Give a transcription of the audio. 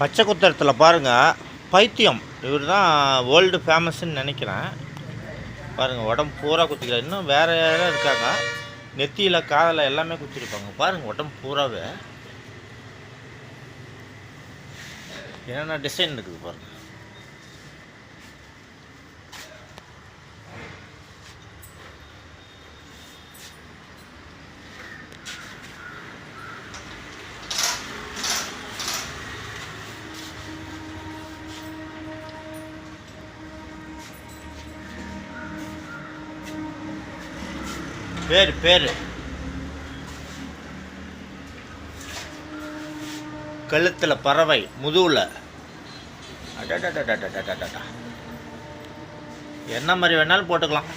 பச்சை குத்தரத்தில் பாருங்கள், பைத்தியம் இவர் தான் வேர்ல்டு ஃபேமஸ்ன்னு நினைக்கிறேன். பாருங்கள், உடம்பு பூரா குத்திக்கிறார். இன்னும் வேறு யாரும் இருக்காங்க, நெத்தியில் காதில் எல்லாமே குத்திருப்பாங்க. பாருங்கள், உடம்பு பூராவே என்னென்ன டிசைன் இருக்குது பாருங்கள். பேர் கழுத்தில் பறவை, முதுகில் அடடடடடடடடா, என்ன மாதிரி வேணாலும் போட்டுக்கலாம்.